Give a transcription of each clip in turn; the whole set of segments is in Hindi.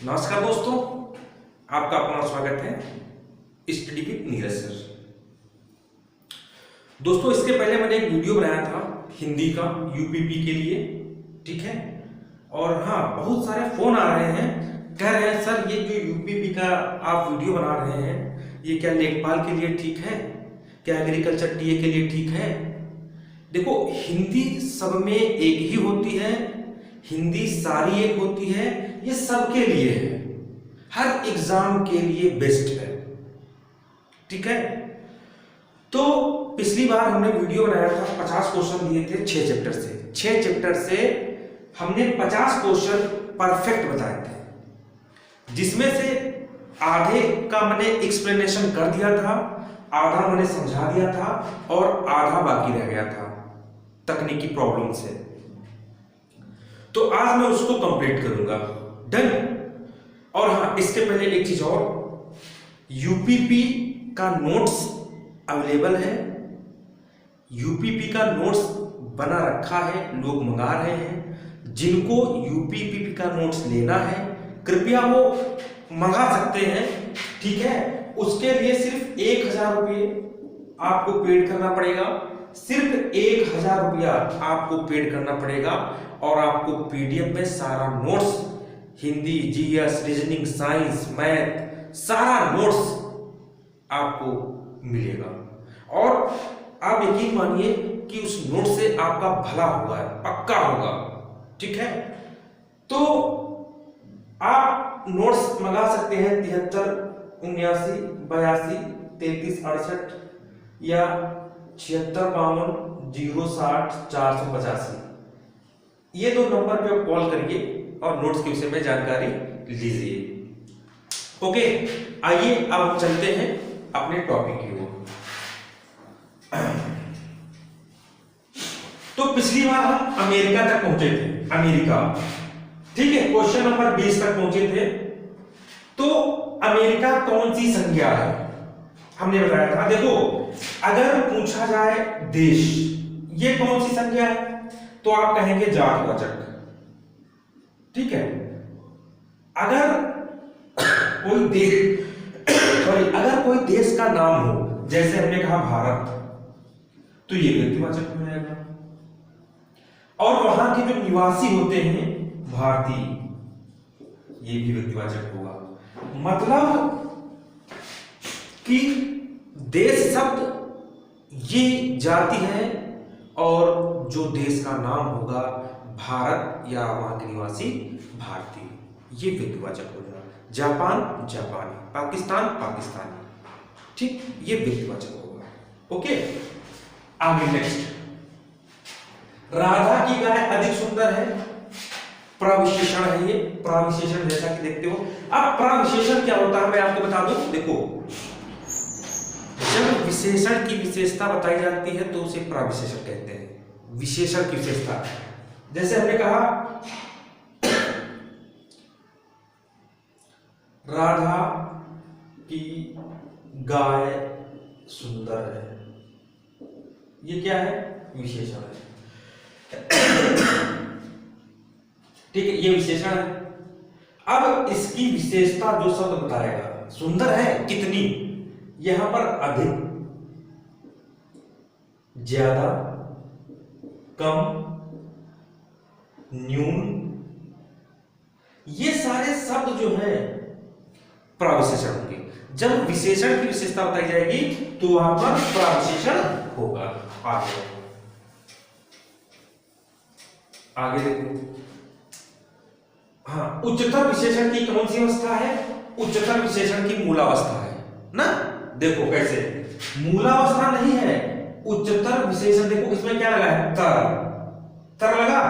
नमस्कार दोस्तों, आपका अपना स्वागत है स्टडी विद नीरज सर। दोस्तों, इसके पहले मैंने एक वीडियो बनाया था हिंदी का यूपीपी के लिए, ठीक है। और हाँ, बहुत सारे फोन आ रहे हैं, कह रहे हैं सर ये जो यूपीपी का आप वीडियो बना रहे हैं ये क्या लेखपाल के लिए ठीक है, क्या एग्रीकल्चर टीए के लिए ठीक है। देखो, हिंदी सब में एक ही होती है, हिंदी सारी एक होती है, ये सबके लिए है, हर एग्जाम के लिए बेस्ट है, ठीक है। तो पिछली बार हमने वीडियो बनाया था, 50 क्वेश्चन दिए थे 6 चैप्टर से। 6 चैप्टर से हमने 50 क्वेश्चन परफेक्ट बताए थे, जिसमें से आधे का मैंने एक्सप्लेनेशन कर दिया था, आधा मैंने समझा दिया था और आधा बाकी रह गया था तकनीकी प्रॉब्लम से। तो आज मैं उसको कंप्लीट करूंगा। डन। और हाँ, इसके पहले एक चीज और, यूपीपी का नोट्स अवेलेबल है, यूपीपी का नोट्स बना रखा है, लोग मंगा रहे हैं। जिनको यूपीपी का नोट्स लेना है कृपया वो मंगा सकते हैं, ठीक है। उसके लिए सिर्फ 1000 रुपये आपको पेड करना पड़ेगा, सिर्फ 1000 रुपया आपको पेड करना पड़ेगा और आपको पीडीएफ में सारा notes, Hindi, GS, reasoning, science, math, सारा नोट्स आपको मिलेगा। और आप यकीन मानिए कि उस नोट से आपका भला होगा, पक्का होगा, ठीक है। तो आप नोट्स मंगा सकते हैं 73 79 82 33 68 या 76 52 060 485। ये 2 नंबर पे कॉल करिए और नोट्स के विषय में जानकारी लीजिए। ओके, आइए अब हम चलते हैं अपने टॉपिक की ओर। तो पिछली बार हम अमेरिका तक पहुंचे थे, अमेरिका, ठीक है। क्वेश्चन नंबर 20 तक पहुंचे थे। तो अमेरिका कौन सी संज्ञा है हमने बताया था। देखो, अगर पूछा जाए देश, ये कौन सी संज्ञा है, तो आप कहेंगे जातवाचक, ठीक है। अगर कोई देश अगर कोई देश का नाम हो, जैसे हमने कहा भारत, तो ये व्यक्तिवाचक हो जाएगा। और वहां के जो निवासी होते हैं भारतीय, ये भी व्यक्तिवाचक होगा। मतलब कि देश शब्द ये जाति है और जो देश का नाम होगा भारत या वहां के निवासी भारतीय, ये व्यक्तिवाचक हो जाएगा। जापान जापानी, पाकिस्तान पाकिस्तानी, ठीक, ये व्यक्तिवाचक होगा। ओके, आगे नेक्स्ट। राधा की गाय अधिक सुंदर है, प्रविशेषण है ये, प्रविशेषण जैसा कि देखते हो। अब प्रविशेषण क्या होता है मैं आपको बता दूं। देखो, जब विशेषण की विशेषता बताई जाती है तो उसे प्रविशेषण कहते हैं। विशेषण की विशेषता, जैसे हमने कहा राधा की गाय सुंदर है, ये क्या है, विशेषण है, ठीक है, ये विशेषण है। अब इसकी विशेषता जो शब्द बताएगा, सुंदर है कितनी, यहां पर अधिक, ज्यादा, कम, न्यून, ये सारे शब्द जो है प्रविशेषण होंगे। जब विशेषण की विशेषता बताई जाएगी तो वहां पर प्रविशेषण होगा। आगे देखो, हाँ, उच्चतर विशेषण की कौन सी अवस्था है, उच्चतर विशेषण की मूलावस्था है ना। देखो कैसे, मूलावस्था नहीं है, उच्चतर विशेषण। देखो इसमें क्या लगा है, तर, तर लगा,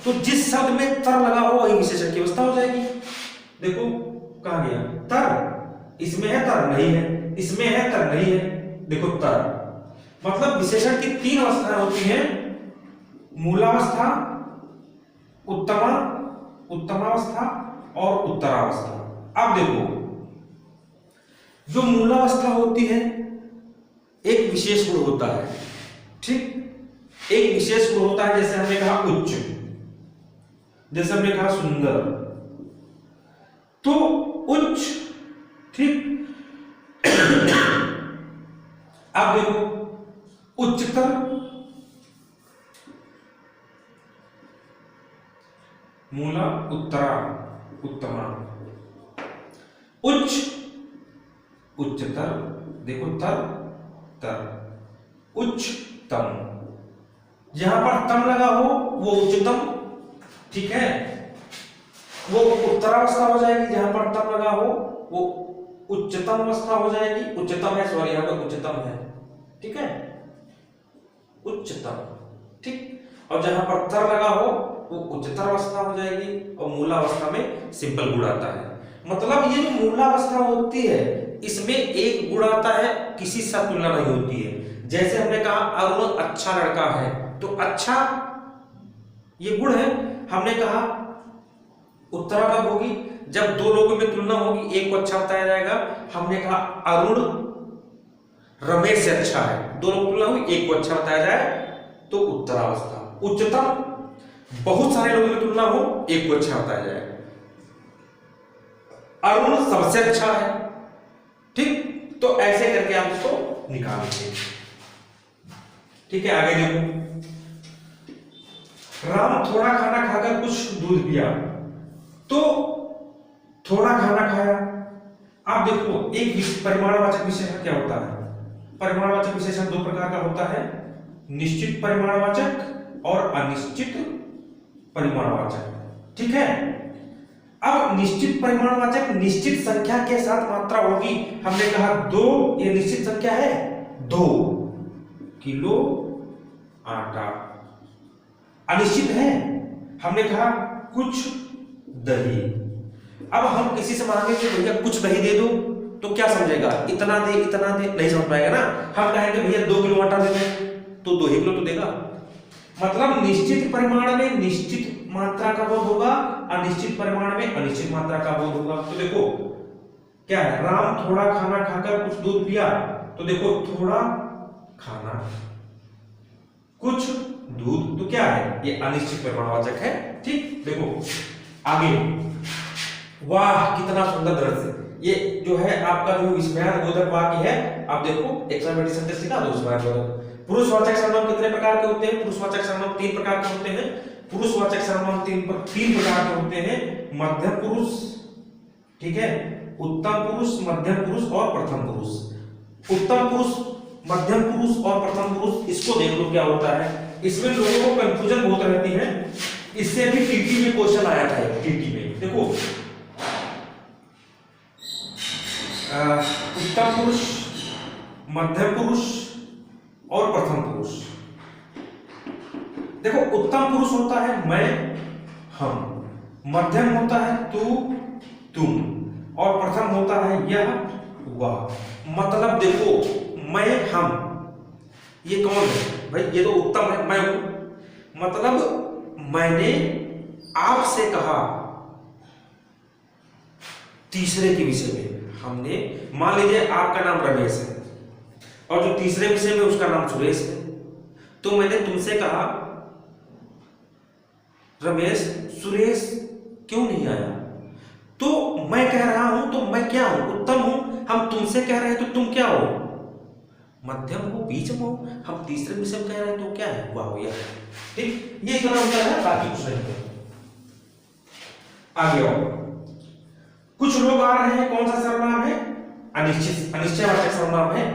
तो जिस शब्द में तर लगा हो वही विशेषण की अवस्था हो जाएगी। देखो कहां गया तर, इसमें है तर नहीं है, इसमें है तर नहीं है, देखो तर। मतलब विशेषण की 3 अवस्थाएं होती हैं, मूलावस्था, उत्तमा, उत्तमावस्था और उत्तरावस्था। अब देखो, जो मूलावस्था होती है एक विशेष गुण होता है, ठीक, एक विशेष गुण होता है। जैसे हमने कहा उच्च, जैसे हमने कहा सुंदर, तो उच्च, ठीक। अब देखो उच्चतर, मूला उत्तरा, उत्तमा। उच्च, उच्चतर, देखो तर, तर, उच्चतम। जहां पर तम लगा हो वो उच्चतम, ठीक है। वो उत्तरावस्था हो जाएगी, जहां पर तम लगा हो वो उच्चतम अवस्था हो जाएगी। उच्चतम है, सॉरी, यहां पर उच्चतम है, ठीक है, उच्चतम, ठीक। और जहां पर तर लगा हो वो उच्चतर अवस्था हो जाएगी, और मूलावस्था में सिंपल गुण आता है। मतलब ये जो मूलावस्था होती है इसमें एक गुण आता है, किसी से तुलना नहीं होती है। जैसे हमने कहा अरुण अच्छा लड़का है, तो अच्छा ये गुण है। हमने कहा उत्तरा कब होगी, जब दो लोगों में तुलना होगी, एक को अच्छा बताया जाएगा। हमने कहा अरुण रमेश से अच्छा है, दो लोग तुलना हुई, एक को अच्छा बताया जाए तो उत्तरावस्था। उच्चतम, बहुत सारे लोगों में तुलना हो, एक को अच्छा बताया जाए। अरुण सबसे अच्छा है, ठीक। तो ऐसे करके आप इसको निकालेंगे, ठीक है। आगे देखो, राम थोड़ा खाना खाकर कुछ दूध पिया, तो थोड़ा खाना खाया। आप देखो एक परिमाणवाचक विशेषण क्या होता है। परिमाणवाचक विशेषण दो प्रकार का होता है, निश्चित परिमाणवाचक और अनिश्चित परिमाणवाचक, ठीक है। अब निश्चित परिमाणवाचक निश्चित संख्या के साथ मात्रा होगी। हमने कहा 2, ये निश्चित संख्या है, 2 किलो आटा। अनिश्चित है, हमने कहा कुछ दही। अब हम किसी से मांगे कि भैया कुछ दही दे दो, तो क्या समझेगा, इतना दे इतना दे, नहीं समझ पाएगा ना। हम कहेंगे भैया 2 किलो आटा दे दो, तो 2 ही किलो तो देगा। मतलब निश्चित परिमाण में निश्चित मात्रा का बोध होगा, अनिश्चित परिमाण में अनिश्चित मात्रा का बोध होगा। तो देखो क्या है, राम थोड़ा खाना खाकर कुछ दूध पिया, तो देखो थोड़ा खाना कुछ दूध, तो क्या है, ये अनिश्चित परिमाणवाचक है, ठीक। देखो आगे, वाह कितना सुंदर दृश्य। ये जो है आपका जो विस्मयादिबोधक वाक्य है, आप देखो एक्सक्लेमेटरी सेंटेंस लिखा दो। विस्मयादिबोधक पुरुषवाचक सर्वनाम कितने प्रकार के होते हैं, पुरुषवाचक सर्वनाम 3 प्रकार के होते हैं। पुरुषवाचक सर्वनाम 3 प्रकार के होते हैं, मध्यम पुरुष, ठीक है, उत्तम पुरुष, मध्यम पुरुष और प्रथम पुरुष। उत्तम पुरुष, मध्यम पुरुष और प्रथम पुरुष, इसको देख लो क्या होता है। इसमें लोगों को कंफ्यूजन बहुत रहती है। इससे भी टीटी में क्वेश्चन आया था, टीटी में देखो उत्तम पुरुष, मध्यम पुरुष और प्रथम पुरुष। देखो उत्तम पुरुष होता है मैं, हम, मध्यम होता है तू, तुम, और प्रथम होता है यह, वह। मतलब देखो मैं, हम, ये कौन है भाई, ये तो उत्तम है, मैं हूं। मतलब मैंने आपसे कहा तीसरे के विषय में। हमने मान लीजिए आपका नाम रमेश है और जो तीसरे विषय में उसका नाम सुरेश है, तो मैंने तुमसे कहा रमेश सुरेश क्यों नहीं आया, तो मैं कह रहा हूं तो मैं क्या हूं, उत्तम हूं। हम तुमसे कह रहे हैं तो तुम क्या हो, मध्यम हो, बीच में हो। हम तीसरे विषय में कह रहे हैं तो क्या है, हुआ हो या, ठीक। ये इतना होता है, बाकी कुछ नहीं। आगे आओ, कुछ लोग आ रहे हैं, कौन सा सर्वनाम है, अनिश्चित, अनिश्चयवाचक सर्वनाम है।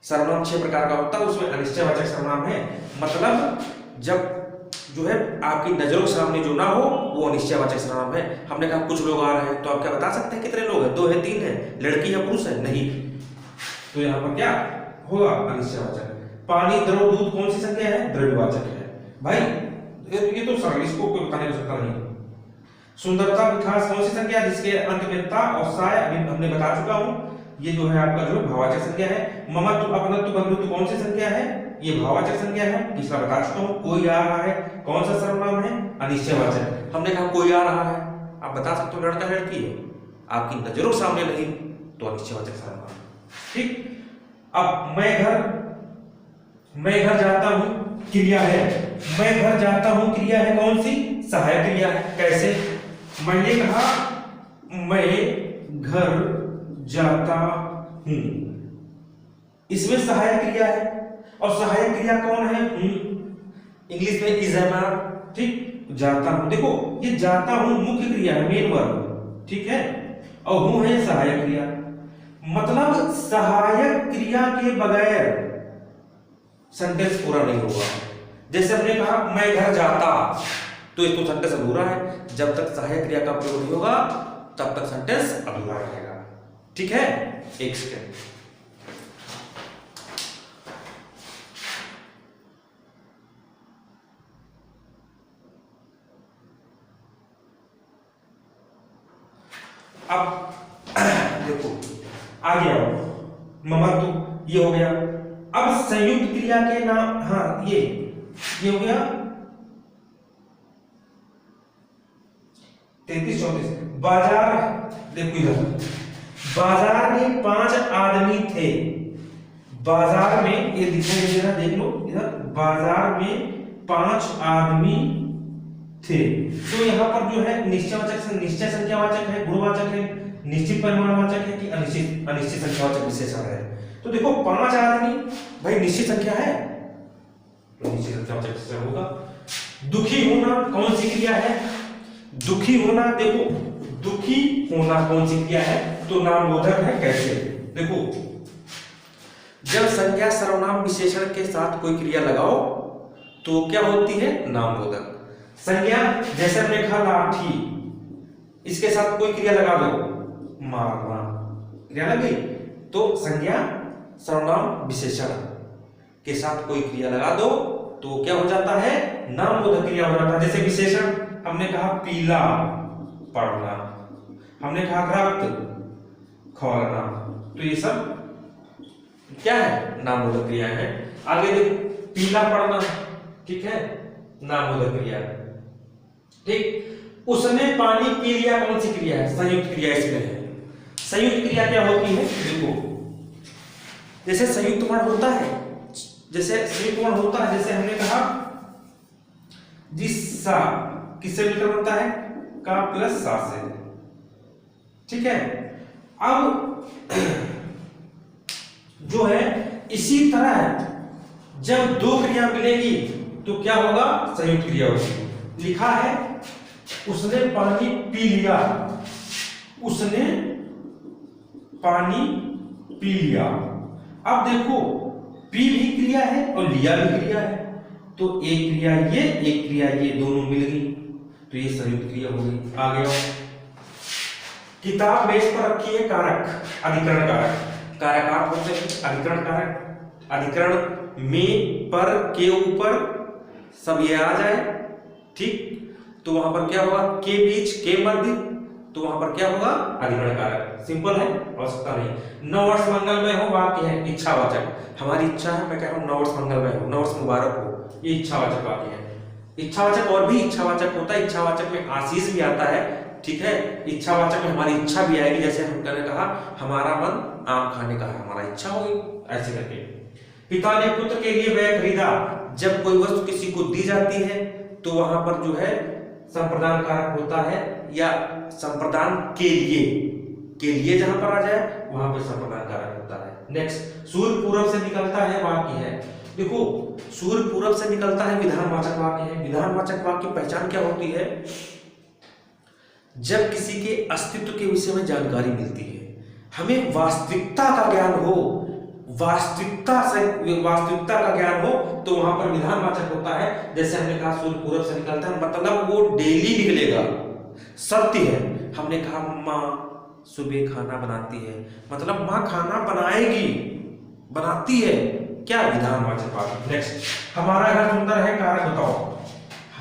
सर्वनाम 6 प्रकार का होता है, उसमें अनिश्चयवाचक सर्वनाम है। मतलब जब जो है आपकी नजरों के सामने जो ना हो वो अनिश्चयवाचक सर्वनाम है। हमने कहा कुछ लोग आ रहे हैं, तो आप क्या बता सकते हैं कितने लोग हैं, 2 है, 3 है, लड़की या पुरुष है, नहीं। तो यहां पर क्या होगा, अनिश्चयवाचक। पानी, द्रव, दूध कौन सी संख्या है, द्रव्यवाचक है भाई। ये तो सरल, इसको कोई बताने की आवश्यकता नहीं। सुंदरता, विकास कौन सी संख्या, जिसके अंत में ता और साय, अभी हमने बता चुका हूं। ये जो है आपका जो भाववाचक संख्या है। ममत्व, अपनत्व, बंधुत्व कौन सी संख्या है, ये भाववाचक संख्या है, तीसरा बता चुका हूं। कोई आ रहा है, कौन सा सर्वनाम है, अनिश्चयवाचक। हमने कहा कोई आ रहा है, आप बता सकते हो लड़का लड़की है, आपकी नजरों सामने नहीं तो अनिश्चयवाचक सर्वनाम, ठीक। अब मैं घर जाता हूं क्रिया है, मैं घर जाता हूं क्रिया है, कौन सी, सहायक क्रिया है। कैसे, मैंने कहा मैं घर जाता हूं, इसमें सहायक क्रिया है और सहायक क्रिया कौन है? हूं। इंग्लिश में इज एम आर, ठीक। जाता हूं, देखो ये जाता हूं मुख्य क्रिया है, मेन वर्ब, ठीक है, और हूं है सहायक क्रिया। मतलब सहायक क्रिया के बगैर सेंटेंस पूरा नहीं होगा। जैसे हमने कहा मैं घर जाता, तो इसको सेंटेंस अधूरा है। जब तक सहायक क्रिया का प्रयोग नहीं होगा तब तक सेंटेंस अधूरा रहेगा, ठीक है। एक सेकेंड, अब देखो आगे आओ, ममा तो ये हो गया। अब संयुक्त क्रिया के नाम, हाँ ये हो गया 33-34। बाजार, देखो इधर, बाजार में 5 आदमी थे। बाजार में ये दिखाई दे रहा, देख लो इधर, बाजार में 5 आदमी थे। तो यहाँ पर जो है निश्चयवाचक से निश्चय संख्यावाचक है, गुणवाचक है, निश्चित परिमाणवाचक है कि अनिश्चित संख्यावाचक विशेषण है। तो देखो 5 आदमी, भाई निश्चित संख्या है तो निश्चित संख्यावाचक विशेषण होगा। दुखी होना कौन सी क्रिया है? दुखी होना, देखो दुखी होना कौन सी क्रिया है? तो नामबोधक है। कैसे? देखो जब संज्ञा सर्वनाम विशेषण के साथ कोई क्रिया लगाओ तो क्या होती है? नामबोधक। संज्ञा जैसे हमने कहा लाठी, इसके साथ कोई क्रिया लगा दो, मारना, क्रिया लग गई, तो संज्ञा सर्वनाम विशेषण के साथ कोई क्रिया लगा दो तो क्या हो जाता है? नामबोधक क्रिया हो जाता है। जैसे विशेषण हमने कहा पीला, पढ़ना, हमने कहा रक्त, खौलना, तो ये सब क्या है? नामबोधक क्रिया है। आगे देखो पीला पढ़ना, ठीक है, नामबोधक क्रिया, ठीक। उसने पानी पी लिया कौन सी क्रिया है? संयुक्त क्रिया इसमें है। संयुक्त क्रिया क्या होती है? देखो जैसे संयुक्त वर्ण होता है, जैसे संयुक्त वर्ण होता है, जैसे हमने कहा जिस्सा किससे मिलकर बनता है? का प्लस सा से, ठीक है। अब जो है इसी तरह जब दो क्रिया मिलेगी तो क्या होगा? संयुक्त क्रिया होगी। लिखा है उसने पानी पी लिया, उसने पानी पी लिया। अब देखो पी भी क्रिया है और लिया भी क्रिया है, तो एक क्रिया ये, एक क्रिया ये, दोनों मिल गई तो ये संयुक्त क्रिया हो गई। आगे आओ, किताब मेज पर रखी है, कारक, अधिकरण कारक, कारक होते हैं अधिकरण कारक। अधिकरण में, पर, के ऊपर सब ये आ जाए, ठीक, तो वहां पर क्या होगा? के बीच, के मध्य, तो वहां पर क्या होगा? अधिकरण कारक। सिंपल है, आवश्यकता नहीं। नववर्ष मंगलमय हो, वाक्य है इच्छावाचक, हमारी इच्छा है, मैं कह रहा हूं नववर्ष मंगलमय हो, नववर्ष मुबारक हो, ये इच्छावाचक वाक्य है। इच्छावाचक और भी इच्छावाचक होता है, इच्छावाचक में आशीष भी आता है, ठीक है, इच्छावाचक में हमारी इच्छा भी आएगी। जैसे हमने कहा हमारा मन आम खाने का है, हमारा इच्छा होगी, ऐसे करके। पिता ने पुत्र के लिए वह खरीदा, जब कोई वस्तु किसी को दी जाती है तो वहां पर जो है संप्रदान कारक होता है, या संप्रदान के लिए जहां पर आ जाए वहां पर संप्रदान कारक होता है। नेक्स्ट, सूर्य पूरब से निकलता है, वाक्य है। देखो सूर्य पूरब से निकलता है, विधानवाचक वाक्य है। विधानवाचक वाक्य की पहचान क्या होती है? जब किसी के अस्तित्व के विषय में जानकारी मिलती है, हमें वास्तविकता का ज्ञान हो, वास्तविकता का ज्ञान हो, तो वहां पर विधानवाचक होता है। जैसे हमने कहा सूर्य पूरब से निकलता है, मतलब वो डेली निकलेगा, सत्य है। हमने कहा माँ सुबह खाना बनाती है, मतलब माँ खाना बनाएगी, बनाती है, क्या? विधानवाचक वाक्य। नेक्स्ट, हमारा घर सुंदर है, कारक बताओ,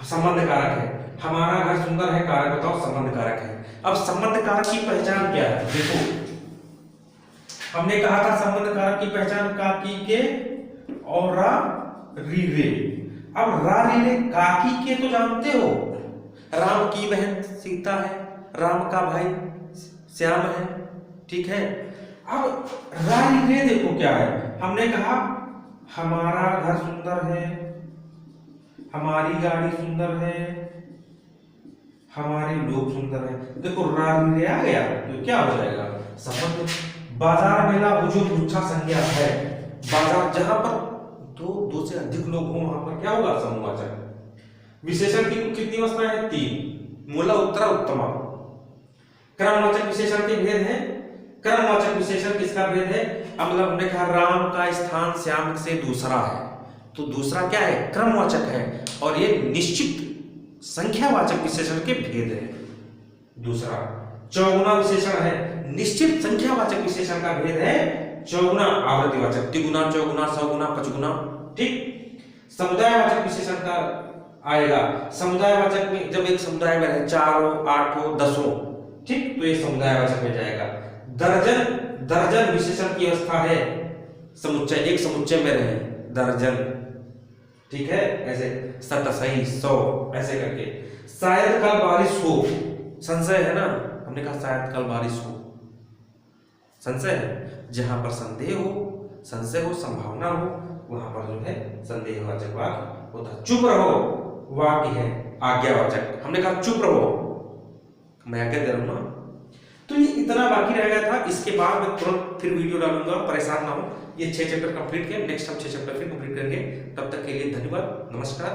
संबंध कारक है। हमारा घर सुंदर है, कारक बताओ, संबंध कारक है। अब संबंध कारक की पहचान क्या है? देखो हमने कहा था संबंध कारक की पहचान का, की, के और रा, री, रे। अब रा, री, रे, काकी के तो जानते हो, राम की बहन सीता है, राम का भाई श्याम है, ठीक है। अब रा, री, रे देखो क्या है? हमने कहा हमारा घर सुंदर है, हमारी गाड़ी सुंदर है, हमारे लोग सुंदर हैं। देखो रा रे आ गया तो क्या हो जाएगा संबंध। बाजार मेला वो जो गुच्छा संज्ञा है, बाजार जहां पर दो से अधिक लोग हों वहां पर क्या होगा समूहवाचक। विशेषण की कितनी अवस्थाएं हैं? 3, मूला, उत्तरा, उत्तमा। क्रमवाचक विशेषण के भेद हैं। क्रमवाचक विशेषण किसका भेद है? अब मतलब हमने कहा राम का स्थान श्याम से दूसरा है, तो दूसरा क्या है? क्रमवाचक है। और ये निश्चित संख्यावाचक विशेषण के भेद है। दूसरा चौगुना विशेषण है, निश्चित संख्यावाचक विशेषण का भेद है चौगुना आवृत्तिवाचक, तिगुना, चौगुना, सौगुना, पचगुना। ठीक। समुदायवाचक विशेषण का आएगा। समुदायवाचक में जब एक समुदाय में रहे 4, 8, 10, ठीक, तो ये समुदायवाचक में जाएगा। दर्जन, दर्जन विशेषण की अवस्था है समुच्चय, एक समुच्चय में रहे दर्जन, ठीक है, ऐसे 27, 100 ऐसे करके। शायद कल बारिश हो, संशय है ना, हमने कहा शायद कल बारिश हो, संशय है। जहां पर संदेह हो, संशय हो, संभावना हो, वहां पर जो है संदेहवाचक वाक्य होता है। चुप रहो वाक्य है आज्ञावाचक, हमने कहा चुप रहो, मैं आज्ञा दे रहा हूं ना। तो ये इतना बाकी रह गया था, इसके बाद मैं तुरंत फिर वीडियो डालूंगा, परेशान ना हो। ये 6 चैप्टर कंप्लीट किए, नेक्स्ट हम 6 चैप्टर फिर कंप्लीट करेंगे। तब तक के लिए धन्यवाद, नमस्कार।